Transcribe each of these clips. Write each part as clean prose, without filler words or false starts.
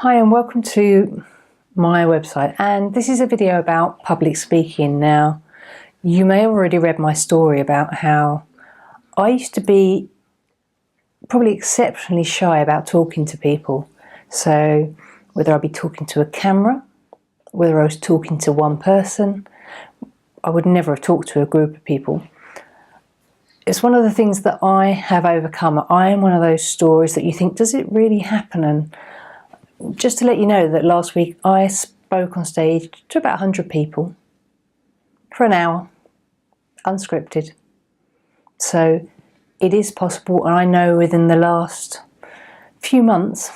Hi and welcome to my website, and this is a video about public speaking. Now, you may have already read my story about how I used to be probably exceptionally shy about talking to people. So whether I'd be talking to a camera, whether I was talking to one person, I would never have talked to a group of people. It's one of the things that I have overcome. I am one of those stories that you think, does it really happen? And just to let you know that last week I spoke on stage to about 100 people for an hour, unscripted. So it is possible, and I know within the last few months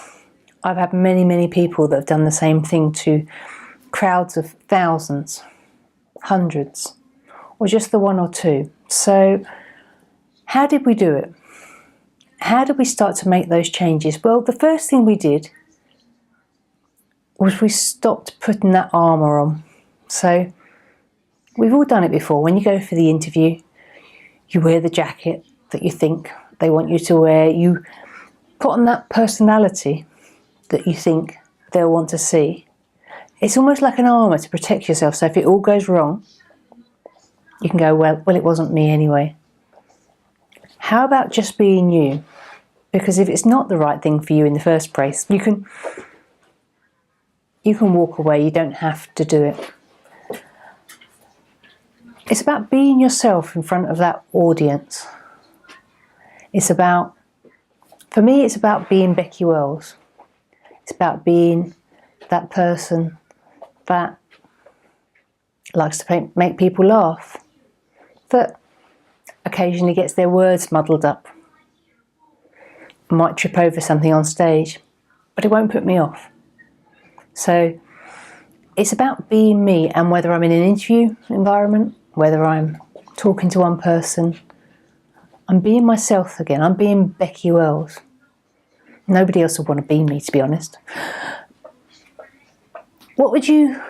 I've had many people that have done the same thing to crowds of thousands, hundreds, or just the one or two. So how did we do it? How did we start to make those changes? Well, the first thing we did was we stopped putting that armour on. So we've all done it before. When you go for the interview, you wear the jacket that you think they want you to wear. You put on that personality that you think they'll want to see. It's almost like an armour to protect yourself. So if it all goes wrong, you can go, well, it wasn't me anyway. How about just being you? Because if it's not the right thing for you in the first place, you can walk away. You don't have to do it. It's about being yourself in front of that audience. It's about, for me, it's about being Becky Wells. It's about being that person that likes to make people laugh, that occasionally gets their words muddled up, might trip over something on stage, but it won't put me off. So it's about being me, and whether I'm in an interview environment, whether I'm talking to one person, I'm being myself again. I'm being Becky Wells. Nobody else would want to be me, to be honest. What would you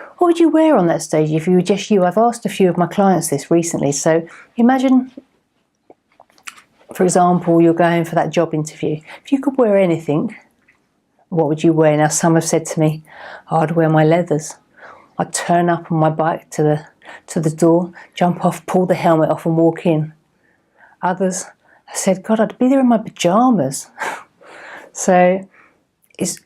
wear on that stage if you were just you? I've asked a few of my clients this recently. So imagine, for example, you're going for that job interview. If you could wear anything, what would you wear? Now, some have said to me, oh, I'd wear my leathers. I'd turn up on my bike to the door, jump off, pull the helmet off and walk in. Others have said, God, I'd be there in my pyjamas. So it's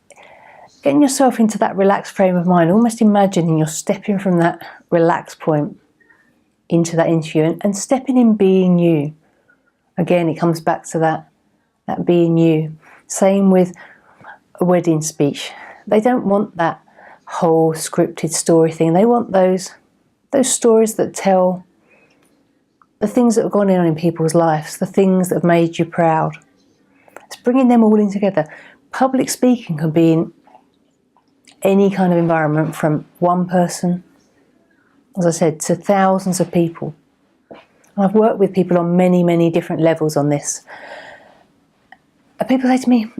getting yourself into that relaxed frame of mind, almost imagining you're stepping from that relaxed point into that interview and stepping in being you. Again, it comes back to that being you. Same with a wedding speech. They don't want that whole scripted story thing. They want those stories that tell the things that have gone on in people's lives, the things that have made you proud. It's bringing them all in together. Public speaking can be in any kind of environment, from one person, as I said, to thousands of people. And I've worked with people on many different levels on this. And people say to me,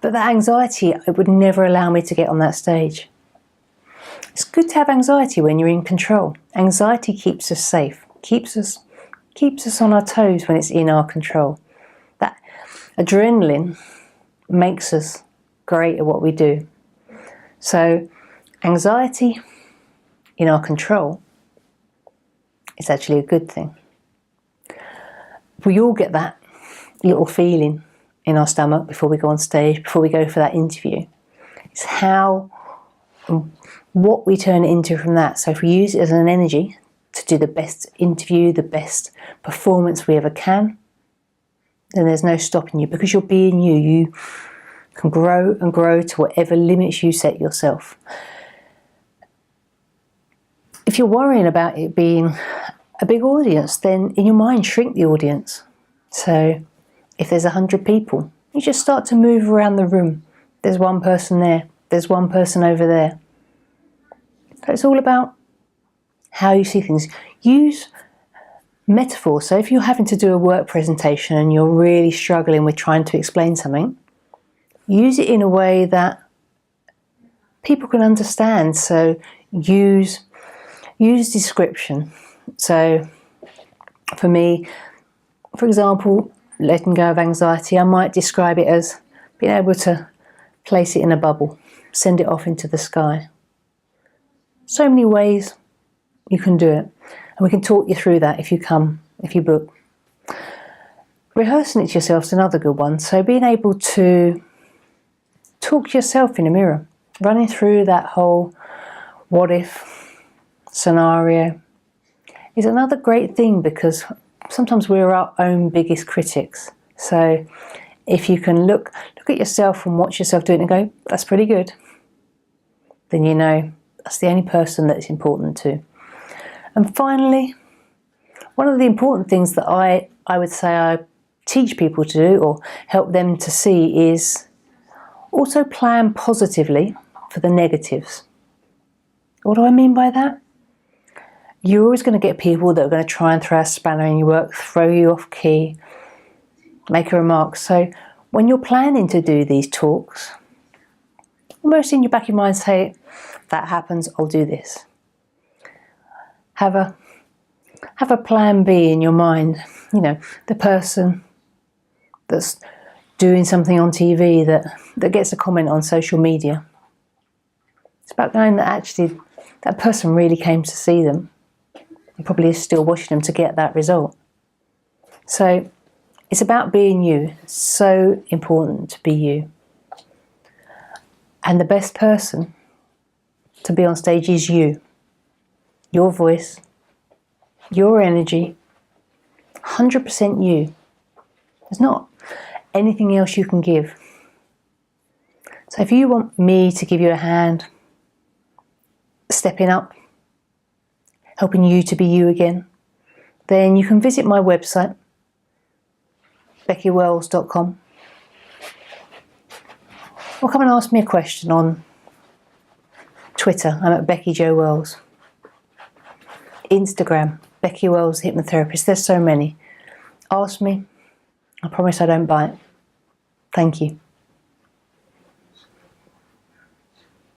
but that anxiety, it would never allow me to get on that stage. It's good to have anxiety when you're in control. Anxiety keeps us safe, keeps us on our toes when it's in our control. That adrenaline makes us great at what we do. So anxiety in our control is actually a good thing. We all get that little feeling in our stomach before we go on stage, before we go for that interview. It's what we turn it into from that. So if we use it as an energy to do the best interview, the best performance we ever can, then there's no stopping you, because you're being you. You can grow and grow to whatever limits you set yourself. If you're worrying about it being a big audience, then in your mind, shrink the audience. So if there's 100 people, you just start to move around the room. There's one person there, there's one person over there. So it's all about how you see things. Use metaphor. So if you're having to do a work presentation and you're really struggling with trying to explain something, use it in a way that people can understand. So use description. So for me, for example, letting go of anxiety, I might describe it as being able to place it in a bubble. send it off into the sky. So many ways you can do it, and we can talk you through that if you book. Rehearsing it to yourself is another good one. So being able to talk to yourself in a mirror, running through that whole what if scenario is another great thing, because sometimes we're our own biggest critics. So if you can look at yourself and watch yourself do it and go, that's pretty good, then you know that's the only person that it's important to. And finally, one of the important things that I would say I teach people to do or help them to see is also plan positively for the negatives. What do I mean by that? You're always going to get people that are going to try and throw a spanner in your work, throw you off key, make a remark. So when you're planning to do these talks, almost in your back of your mind say, if that happens, I'll do this. Have a plan B in your mind. You know, the person that's doing something on TV that gets a comment on social media. It's about knowing that actually that person really came to see them. He probably is still watching them to get that result. So it's about being you. It's so important to be you. And the best person to be on stage is you. Your voice, your energy, 100% you. There's not anything else you can give. So if you want me to give you a hand, stepping up, helping you to be you again, then you can visit my website, beckywells.com, or come and ask me a question on Twitter. I'm at Becky Jo Wells. Instagram, Becky Wells Hypnotherapist. There's so many. Ask me. I promise I don't bite. Thank you.